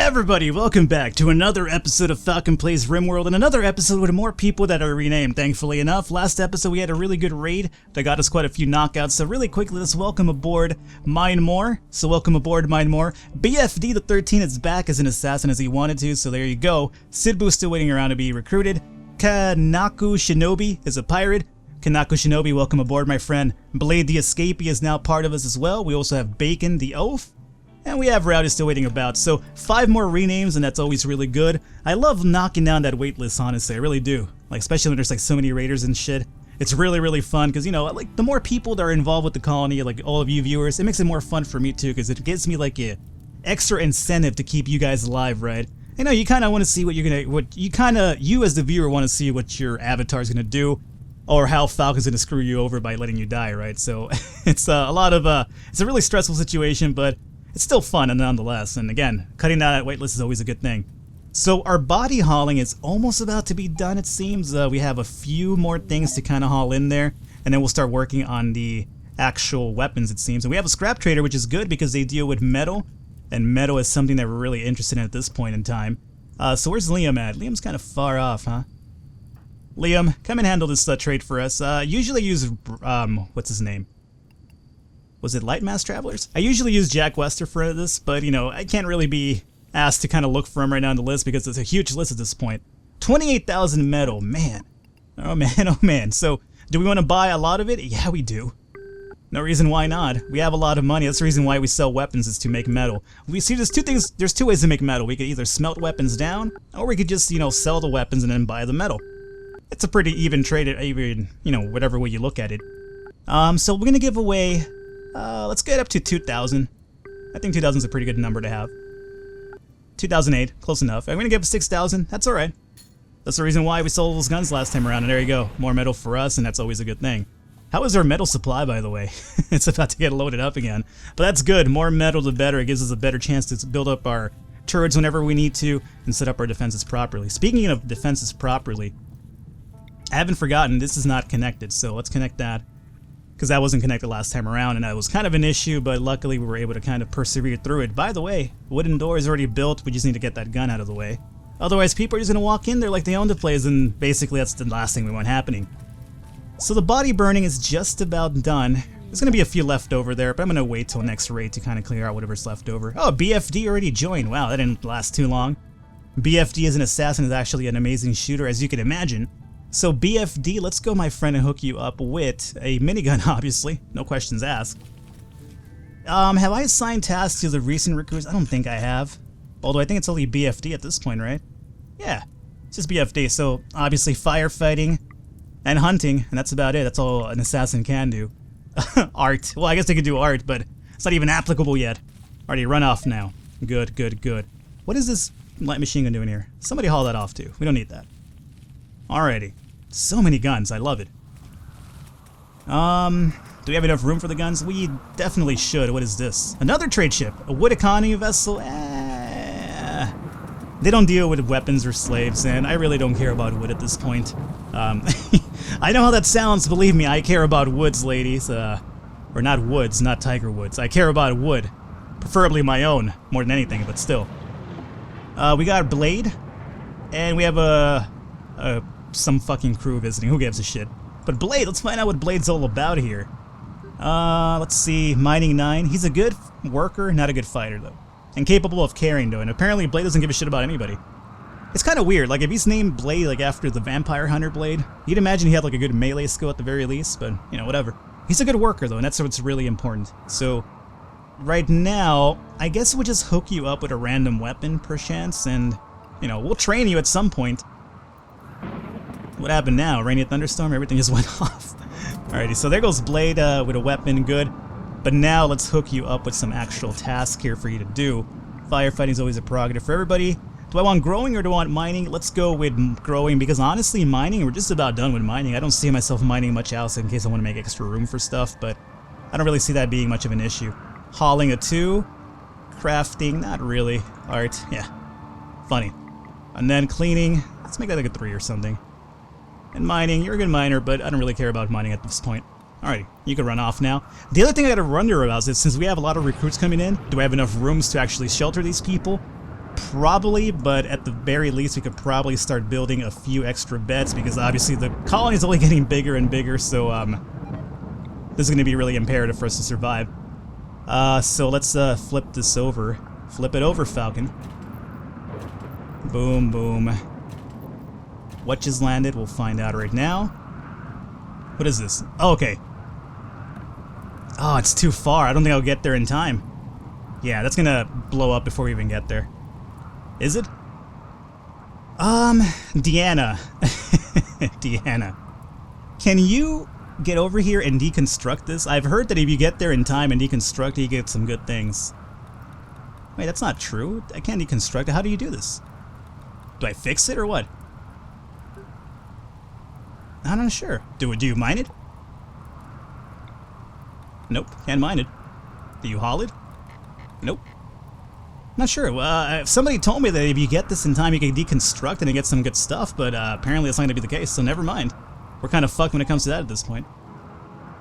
Everybody, welcome back to another episode of Falcon Plays Rimworld, and another episode with more people that are renamed, thankfully enough. Last episode we had a really good raid that got us quite a few knockouts, so really quickly let's welcome aboard Mine More. So welcome aboard Mine More. BFD the 13 is back as an assassin as he wanted to, so there you go. Sidbu's still waiting around to be recruited. Kanaku Shinobi is a pirate. Kanaku Shinobi, welcome aboard my friend. Blade the Escapee is now part of us as well. We also have Bacon the Oath. And we have Rowdy still waiting about, so 5 more renames, and that's always really good. I love knocking down that wait list, honestly, I really do. Like, especially when there's like so many raiders and shit. It's really fun, because, you know, like, the more people that are involved with the colony, like all of you viewers, it makes it more fun for me too, because it gives me like a extra incentive to keep you guys alive, right? I know you kind of want to see what you're gonna, you as the viewer want to see what your avatar's gonna do, or how Falcon's gonna screw you over by letting you die, right? So it's it's a really stressful situation, but it's still fun nonetheless, and again, cutting down that waitlist is always a good thing. So our body hauling is almost about to be done, it seems. We have a few more things to kind of haul in there, and then we'll start working on the actual weapons, it seems. And we have a scrap trader, which is good because they deal with metal, and metal is something that we're really interested in at this point in time. So where's Liam at? Liam's kind of far off, huh? Liam, come and handle this trade for us. Usually use, what's his name? Was it Light Mass Travelers? I usually use Jack Wester for this, but, you know, I can't really be asked to kind of look for him right now on the list because it's a huge list at this point. 28,000 metal, man. Oh man, oh man. So, do we want to buy a lot of it? Yeah, we do. No reason why not. We have a lot of money. That's the reason why we sell weapons, is to make metal. We see there's two ways to make metal. We could either smelt weapons down, or we could just, you know, sell the weapons and then buy the metal. It's a pretty even trade, even, you know, whatever way you look at it. So we're gonna give away, let's get up to 2,000. I think 2,000 is a pretty good number to have. 2008, close enough. I'm gonna give 6,000. That's all right. That's the reason why we sold those guns last time around. And there you go, more metal for us, and that's always a good thing. How is our metal supply, by the way? It's about to get loaded up again, but that's good. More metal, the better. It gives us a better chance to build up our turrets whenever we need to, and set up our defenses properly. Speaking of defenses properly, I haven't forgotten this is not connected, so let's connect that. Because that wasn't connected last time around, and that was kind of an issue, but luckily we were able to kind of persevere through it. By the way, wooden door is already built, we just need to get that gun out of the way. Otherwise, people are just going to walk in there like they own the place, and basically that's the last thing we want happening. So the body burning is just about done. There's going to be a few left over there, but I'm going to wait till next raid to kind of clear out whatever's left over. Oh, BFD already joined. Wow, that didn't last too long. BFD as an assassin is actually an amazing shooter, as you can imagine. So BFD, let's go, my friend, and hook you up with a minigun, obviously. No questions asked. Have I assigned tasks to the recent recruits? I don't think I have. Although I think it's only BFD at this point, right? Yeah, it's just BFD. So obviously firefighting and hunting, and that's about it. That's all an assassin can do. Art. Well, I guess they could do art, but it's not even applicable yet. Already run off now. Good, good, good. What is this light machine gun doing here? Somebody haul that off too. We don't need that. Alrighty. So many guns, I love it. Do we have enough room for the guns? We definitely should. What is this? Another trade ship. A wood economy vessel? They don't deal with weapons or slaves, and I really don't care about wood at this point. I know how that sounds, believe me, I care about woods, ladies. Or not woods, not tiger woods. I care about wood. Preferably my own, more than anything, but still. We got Blade, and we have some fucking crew visiting. Who gives a shit? But Blade, let's find out what Blade's all about here. Let's see. Mining 9. He's a good worker, not a good fighter, though. And capable of carrying, though. And apparently Blade doesn't give a shit about anybody. It's kind of weird. Like, if he's named Blade, like, after the Vampire Hunter Blade, you'd imagine he had, like, a good melee skill at the very least. But, you know, whatever. He's a good worker, though, and that's what's really important. So, right now, I guess we'll just hook you up with a random weapon, perchance, and, you know, we'll train you at some point. What happened now? Rainy thunderstorm? Everything just went off. Alrighty, so there goes Blade with a weapon, good. But now let's hook you up with some actual tasks here for you to do. Firefighting is always a prerogative for everybody. Do I want growing or do I want mining? Let's go with growing, because honestly, mining, we're just about done with mining. I don't see myself mining much else in case I want to make extra room for stuff, but I don't really see that being much of an issue. Hauling a 2. Crafting, not really. Art, yeah. Funny. And then cleaning, let's make that like a 3 or something. And mining, you're a good miner, but I don't really care about mining at this point. Alrighty, you can run off now. The other thing I gotta wonder about is, since we have a lot of recruits coming in, do I have enough rooms to actually shelter these people? Probably, but at the very least we could probably start building a few extra beds, because obviously the colony is only getting bigger and bigger, so this is going to be really imperative for us to survive. So let's flip this over. Flip it over, Falcon. Boom, boom. What just landed? We'll find out right now. What is this? Oh, okay. Oh, it's too far. I don't think I'll get there in time. Yeah, that's gonna blow up before we even get there. Is it? Deanna. Deanna. Can you get over here and deconstruct this? I've heard that if you get there in time and deconstruct it, you get some good things. Wait, that's not true. I can't deconstruct it. How do you do this? Do I fix it or what? I'm not sure. Do you mine it? Nope, can't mine it. Do you haul it? Nope. Not sure. Somebody told me that if you get this in time, you can deconstruct it and get some good stuff, but apparently that's not going to be the case, so never mind. We're kind of fucked when it comes to that at this point.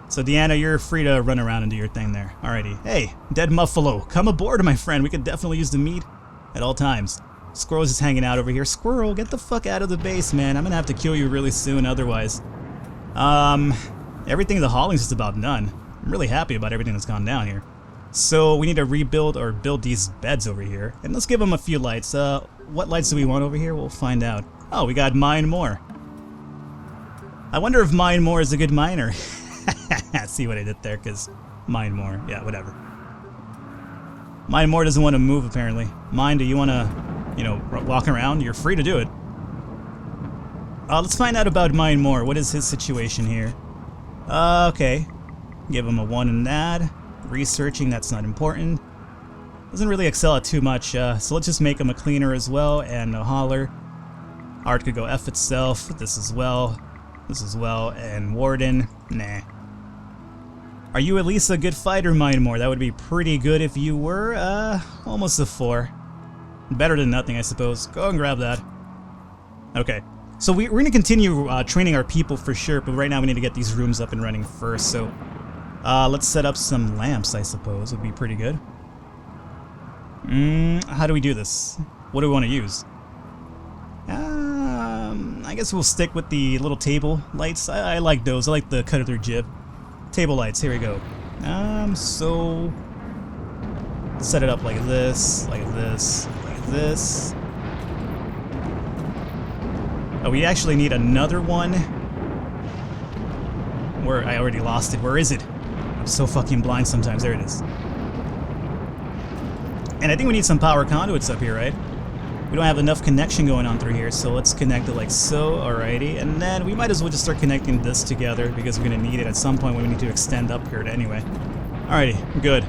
So Deanna, you're free to run around and do your thing there. Alrighty. Hey, Dead Muffalo, come aboard, my friend. We could definitely use the meat at all times. Squirrel's just hanging out over here. Squirrel, get the fuck out of the base, man. I'm gonna have to kill you really soon otherwise. Everything in the hauling's just about done. I'm really happy about everything that's gone down here. So we need to rebuild or build these beds over here. And let's give them a few lights. What lights do we want over here? We'll find out. Oh, we got mine more. I wonder if mine more is a good miner. See what I did there, because mine more. Yeah, whatever. Mine more doesn't want to move, apparently. Mine, do you want to, you know, walk around? You're free to do it. Let's find out about mine more. What is his situation here? Okay. Give him a 1 in that. Researching, that's not important. Doesn't really excel at too much, so let's just make him a cleaner as well, and a hauler. Art could go F itself, this as well, and warden, nah. Are you at least a good fighter, mine more? That would be pretty good if you were, almost a 4. Better than nothing, I suppose. Go and grab that. Okay, so we're going to continue training our people for sure, but right now we need to get these rooms up and running first, so let's set up some lamps, I suppose, would be pretty good. How do we do this? What do we want to use? I guess we'll stick with the little table lights. I like those. I like the cutter through jib. Table lights, here we go. So set it up like this, like this, like this. Oh, we actually need another one. Where I already lost it. Where is it? I'm so fucking blind sometimes. There it is. And I think we need some power conduits up here, right? We don't have enough connection going on through here, so let's connect it like so, alrighty. And then we might as well just start connecting this together because we're going to need it at some point when we need to extend up here anyway. Alrighty, good.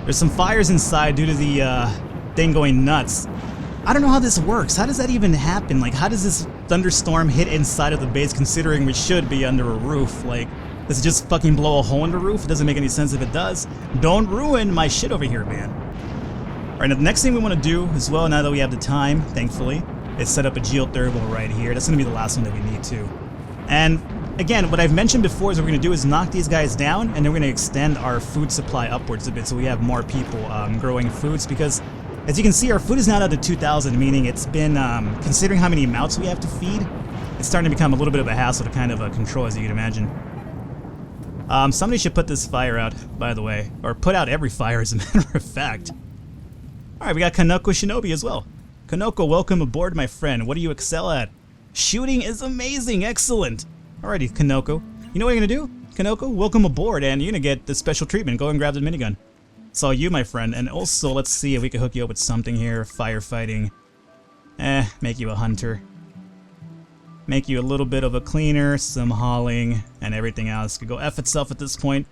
There's some fires inside due to the thing going nuts. I don't know how this works. How does that even happen? Like, how does this thunderstorm hit inside of the base considering we should be under a roof? Like, does it just fucking blow a hole in the roof? It doesn't make any sense if it does. Don't ruin my shit over here, man. Alright, now the next thing we want to do as well, now that we have the time, thankfully, is set up a geothermal right here. That's going to be the last one that we need too. And again, what I've mentioned before is what we're going to do is knock these guys down, and then we're going to extend our food supply upwards a bit so we have more people growing foods, because as you can see, our food is now at the 2,000, meaning it's been, considering how many mounts we have to feed, it's starting to become a little bit of a hassle to kind of control, as you can imagine. Somebody should put this fire out, by the way, or put out every fire, as a matter of fact. Alright, we got Kanoko Shinobi as well. Kanoko, welcome aboard, my friend. What do you excel at? Shooting is amazing, excellent. Alrighty, Kanoko. You know what you're gonna do? Kanoko, welcome aboard, and you're gonna get the special treatment. Go and grab the minigun. It's all you, my friend. And also, let's see if we can hook you up with something here. Firefighting. Make you a hunter. Make you a little bit of a cleaner, some hauling, and everything else. Could go F itself at this point.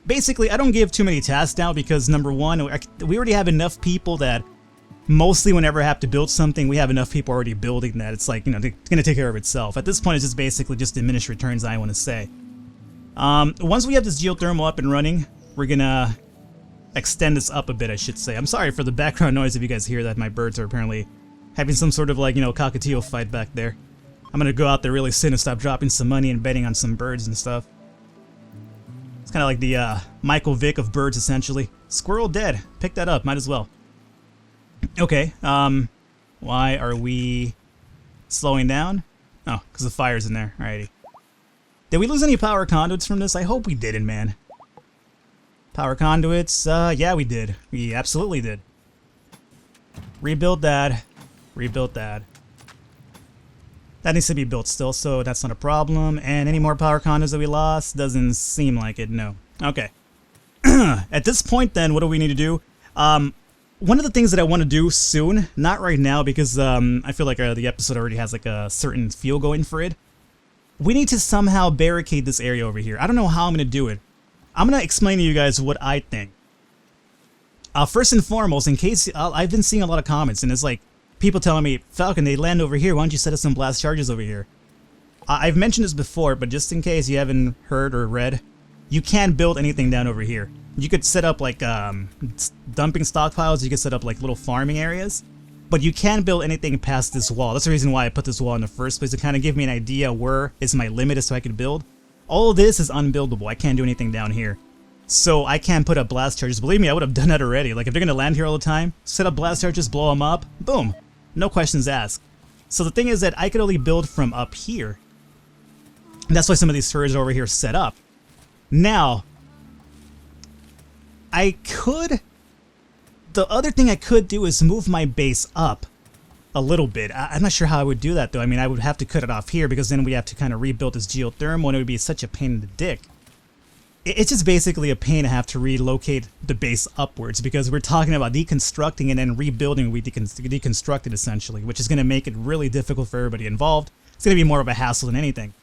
Basically, I don't give too many tasks now because, number one, we already have enough people that mostly whenever I have to build something, we have enough people already building that. It's like, you know, it's going to take care of itself. At this point, it's just basically just diminished returns, I want to say. Once we have this geothermal up and running, we're going to extend this up a bit, I should say. I'm sorry for the background noise if you guys hear that. My birds are apparently having some sort of, like, you know, cockatiel fight back there. I'm going to go out there really soon and stop dropping some money and betting on some birds and stuff. It's kind of like the Michael Vick of birds, essentially. Squirrel dead. Pick that up. Might as well. Okay. Why are we slowing down? Oh, because the fire's in there. Alrighty. Did we lose any power conduits from this? I hope we didn't, man. Power conduits, yeah, we did. We absolutely did. Rebuild that. Rebuild that. That needs to be built still, so that's not a problem. And any more power conduits that we lost? Doesn't seem like it, no. Okay. At this point, then, what do we need to do? One of the things that I want to do soon, not right now because I feel like the episode already has like a certain feel going for it. We need to somehow barricade this area over here. I don't know how I'm going to do it. I'm going to explain to you guys what I think. First and foremost, in case I've been seeing a lot of comments and it's like people telling me, Falcon, they land over here. Why don't you set up some blast charges over here? I've mentioned this before, but just in case you haven't heard or read, you can't build anything down over here. You could set up like dumping stockpiles. You could set up like little farming areas. But you can't build anything past this wall. That's the reason why I put this wall in the first place, to kind of give me an idea where is my limit as so I can build. All of this is unbuildable. I can't do anything down here. So I can't put up blast charges. Believe me, I would have done that already. Like if they're going to land here all the time, set up blast charges, blow them up, boom. No questions asked. So the thing is that I could only build from up here. And that's why some of these turrets are over here set up. Now, I could... The other thing I could do is move my base up a little bit. I'm not sure how I would do that though. I mean, I would have to cut it off here because then we have to kind of rebuild this geothermal and it would be such a pain in the dick. It's just basically a pain to have to relocate the base upwards because we're talking about deconstructing and then rebuilding we deconstructed essentially, which is going to make it really difficult for everybody involved. It's going to be more of a hassle than anything.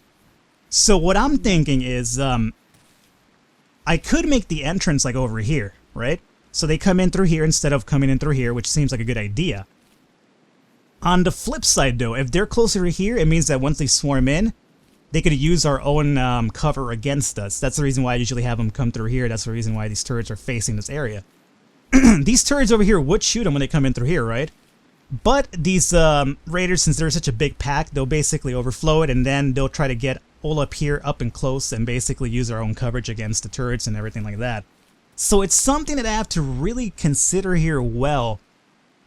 So what I'm thinking is I could make the entrance like over here, right? So they come in through here instead of coming in through here, which seems like a good idea. On the flip side though, if they're closer to here, it means that once they swarm in, they could use our own cover against us. That's the reason why I usually have them come through here. That's the reason why these turrets are facing this area. These turrets over here would shoot them when they come in through here, right? But these raiders, since they're such a big pack, they'll basically overflow it and then they'll try to get all up here, up and close, and basically use our own coverage against the turrets and everything like that. So it's something that I have to really consider here well.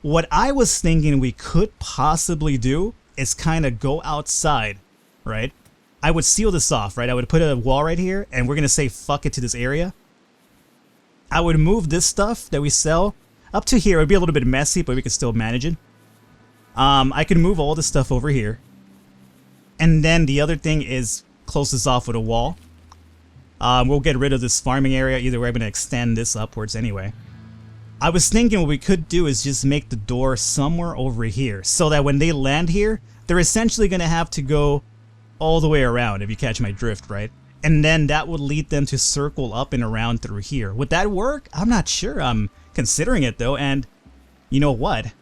What I was thinking we could possibly do is kind of go outside, right? I would seal this off, right? I would put a wall right here, and we're going to say fuck it to this area. I would move this stuff that we sell up to here. It would be a little bit messy, but we could still manage it. I can move all this stuff over here. And then the other thing is close this off with a wall. We'll get rid of this farming area. Either way, I'm going to extend this upwards anyway. I was thinking what we could do is just make the door somewhere over here so that when they land here, they're essentially going to have to go all the way around, if you catch my drift, right? And then that would lead them to circle up and around through here. Would that work? I'm not sure. I'm considering it though, and you know what?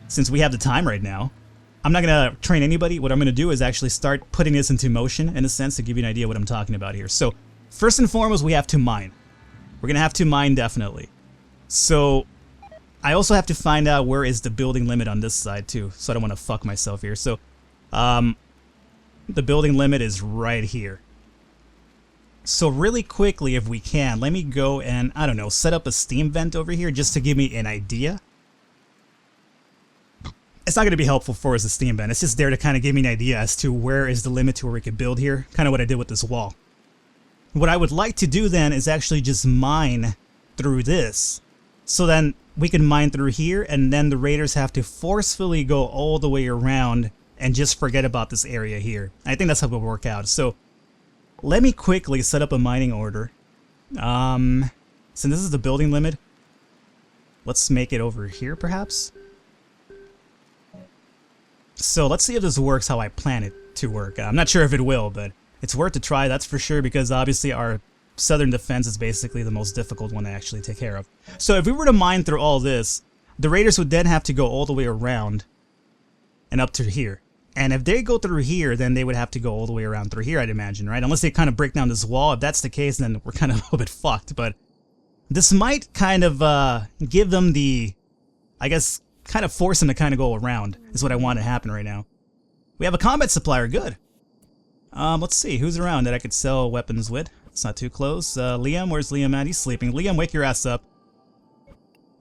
Since we have the time right now, I'm not going to train anybody. What I'm going to do is actually start putting this into motion, in a sense, to give you an idea what I'm talking about here. So, first and foremost, we have to mine. We're going to have to mine, definitely. So, I also have to find out where is the building limit on this side, too. So, I don't want to fuck myself here. So, the building limit is right here. So, really quickly, if we can, let me go and, I don't know, set up a steam vent over here just to give me an idea. It's not going to be helpful for us, the steam vent. It's just there to kind of give me an idea as to where is the limit to where we can build here. Kind of what I did with this wall. What I would like to do then is actually just mine through this. So then we can mine through here, and then the raiders have to forcefully go all the way around and just forget about this area here. I think that's how it will work out. So let me quickly set up a mining order. Since this is the building limit, let's make it over here perhaps. So let's see if this works how I plan it to work. I'm not sure if it will, but it's worth a try, that's for sure, because obviously our southern defense is basically the most difficult one to actually take care of. So if we were to mine through all this, the raiders would then have to go all the way around and up to here. And if they go through here, then they would have to go all the way around through here, I'd imagine, right? Unless they kind of break down this wall. If that's the case, then we're kind of a little bit fucked. But this might kind of give them the, I guess, kind of force them to kind of go around, is what I want to happen right now. We have a combat supplier, good. Let's see, who's around that I could sell weapons with? It's not too close. Liam, where's Liam at? He's sleeping. Liam, wake your ass up.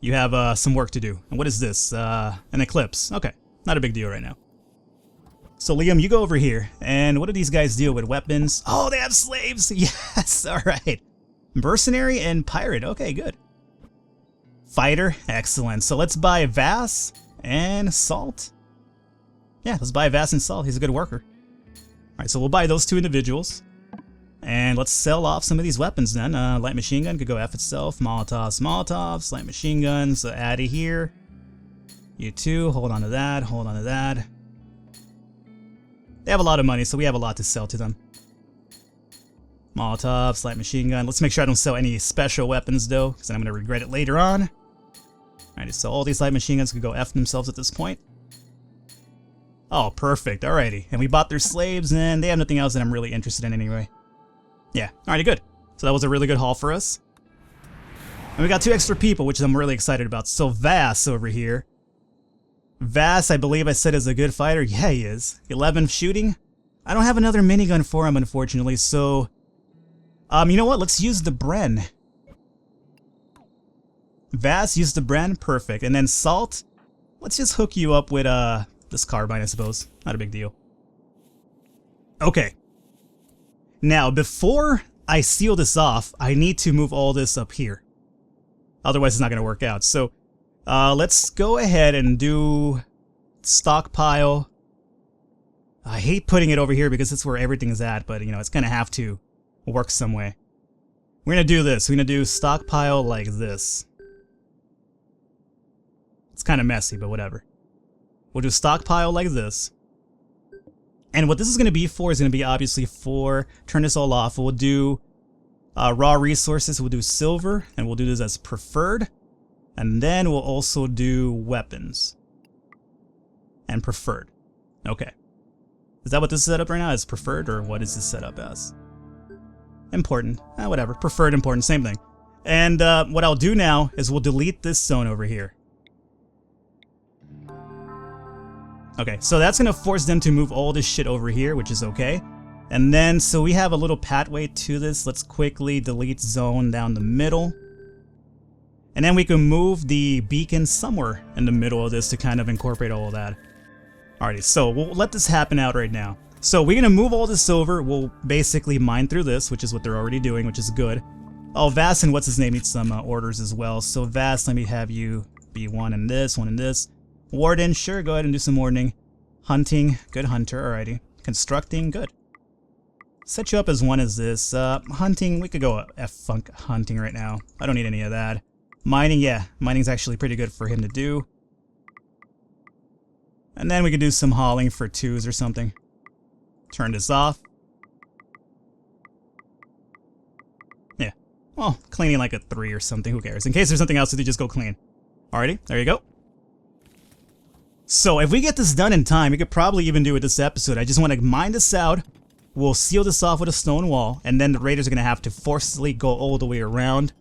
You have some work to do. And what is this? An eclipse. Okay, not a big deal right now. So Liam, you go over here. And what do these guys deal with? Weapons? Oh, they have slaves! Yes, alright. Mercenary and pirate. Okay, good. Fighter. Excellent. So let's buy Vass and Salt. Yeah, let's buy Vass and Salt. He's a good worker. Alright, so we'll buy those two individuals. And let's sell off some of these weapons then. Light machine gun could go F itself. Molotovs, Molotovs. Light machine guns. So add it here. You two, hold on to that. Hold on to that. They have a lot of money, so we have a lot to sell to them. Molotovs, light machine gun. Let's make sure I don't sell any special weapons though, because then I'm going to regret it later on. Alright, so all these light machine guns could go F themselves at this point. Oh, perfect. Alrighty. And we bought their slaves, and they have nothing else that I'm really interested in anyway. Yeah, alrighty, good. So that was a really good haul for us. And we got 2 extra people, which I'm really excited about. So Vass over here. Vass, I believe I said, is a good fighter. Yeah, he is. 11 shooting. I don't have another minigun for him, unfortunately, so... you know what? Let's use the Bren. Vass, use the Bren. Perfect. And then Salt, let's just hook you up with, this carbine, I suppose. Not a big deal. Okay. Now, before I seal this off, I need to move all this up here. Otherwise, it's not going to work out. So, let's go ahead and do stockpile. I hate putting it over here because it's where everything is at, but, you know, it's going to have to work some way. We're going to do this. We're going to do stockpile like this. It's kind of messy, but whatever. We'll do stockpile like this. And what this is going to be for is going to be obviously for, turn this all off, we'll do raw resources, we'll do silver, and we'll do this as preferred. And then we'll also do weapons. And preferred. Okay. Is that what this is set up right now? Is preferred, or what is this set up as? Important. Whatever. Preferred, important, same thing. And what I'll do now is we'll delete this zone over here. Okay, so that's going to force them to move all this shit over here, which is okay. And then, so we have a little pathway to this. Let's quickly delete zone down the middle. And then we can move the beacon somewhere in the middle of this to kind of incorporate all of that. Alrighty, so we'll let this happen out right now. So we're going to move all this over. We'll basically mine through this, which is what they're already doing, which is good. Oh, Vass and what's his name needs some orders as well. So Vass, let me have you be one in this, one in this. Warden, sure, go ahead and do some wardening. Hunting, good hunter, alrighty. Constructing, good. Set you up as one as this. Hunting, we could go F-Funk hunting right now. I don't need any of that. Mining, yeah, mining's actually pretty good for him to do. And then we could do some hauling for 2s or something. Turn this off. Yeah, well, cleaning like a 3 or something, who cares? In case there's something else to do, just go clean. Alrighty, there you go. So if we get this done in time, we could probably even do it this episode. I just want to mine this out. We'll seal this off with a stone wall, and then the raiders are going to have to forcibly go all the way around.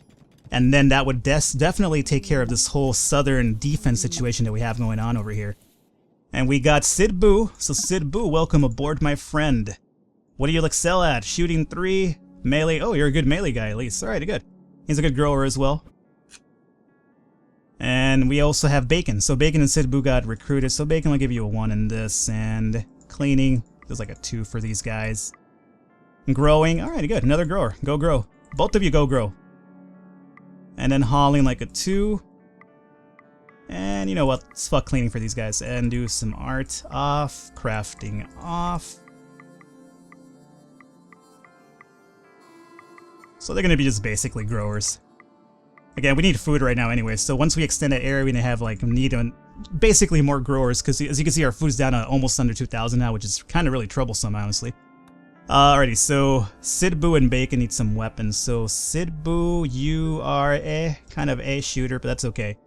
And then that would definitely take care of this whole southern defense situation that we have going on over here. And we got Sid Boo. So Sid Boo, welcome aboard, my friend. What do you excel at? Shooting 3, melee. Oh, you're a good melee guy at least. Alright, good. He's a good grower as well. And we also have Bacon. So Bacon and Sid Boo got recruited. So Bacon will give you a 1 in this. And cleaning, there's like a 2 for these guys. And growing, alright, good. Another grower. Go grow. Both of you go grow. And then hauling like a 2. And you know what? Let's fuck cleaning for these guys. And do some art off. Crafting off. So they're going to be just basically growers. Again, we need food right now anyway, so once we extend that area, we're going to have, like, basically more growers, because as you can see, our food's down to almost under 2,000 now, which is kind of really troublesome, honestly. Alrighty, so Sid Boo and Bacon need some weapons. So Sid Boo, you are kind of a shooter, but that's okay.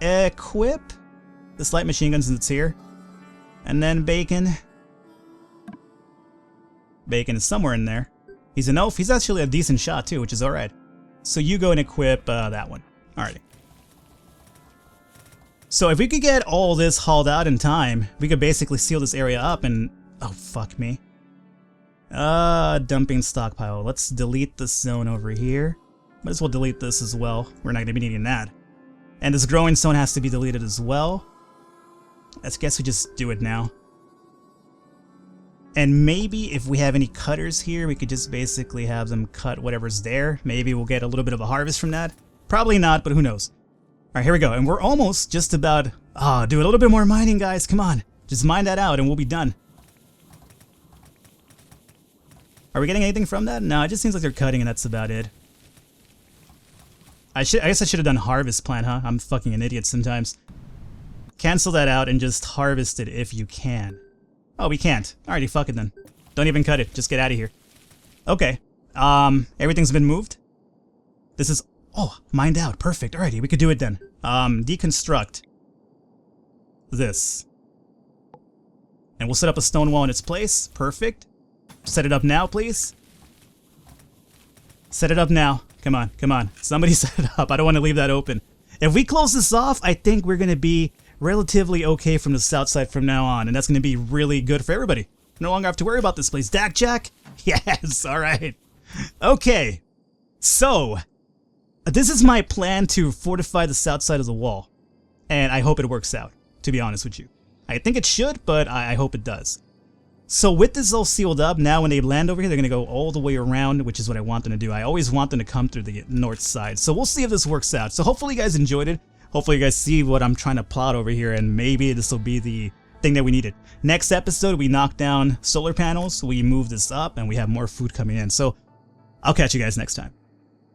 Equip this light machine gun since it's here. And then Bacon. Bacon is somewhere in there. He's an elf. He's actually a decent shot, too, which is alright. So you go and equip that one. Alrighty. So if we could get all this hauled out in time, we could basically seal this area up and... Oh, fuck me. Dumping stockpile. Let's delete this zone over here. Might as well delete this as well. We're not gonna be needing that. And this growing zone has to be deleted as well. I guess we just do it now. And maybe if we have any cutters here, we could just basically have them cut whatever's there. Maybe we'll get a little bit of a harvest from that. Probably not, but who knows. Alright, here we go. And we're almost just about... do a little bit more mining, guys. Come on. Just mine that out and we'll be done. Are we getting anything from that? No, it just seems like they're cutting and that's about it. I guess I should have done harvest plan, huh? I'm fucking an idiot sometimes. Cancel that out and just harvest it if you can. Oh, we can't. Alrighty, fuck it then. Don't even cut it. Just get out of here. Okay. Everything's been moved. This is... Oh, mined out. Perfect. Alrighty, we could do it then. Deconstruct this. And we'll set up a stone wall in its place. Perfect. Set it up now, please. Set it up now. Come on, come on. Somebody set it up. I don't want to leave that open. If we close this off, I think we're going to be relatively okay from the south side from now on. And that's going to be really good for everybody. No longer have to worry about this place. Dak Jack? Yes, alright. Okay. So, this is my plan to fortify the south side of the wall. And I hope it works out, to be honest with you. I think it should, but I hope it does. So with this all sealed up, now when they land over here, they're going to go all the way around, which is what I want them to do. I always want them to come through the north side. So we'll see if this works out. So hopefully you guys enjoyed it. Hopefully you guys see what I'm trying to plot over here, and maybe this will be the thing that we needed. Next episode, we knock down solar panels, we move this up, and we have more food coming in. So I'll catch you guys next time.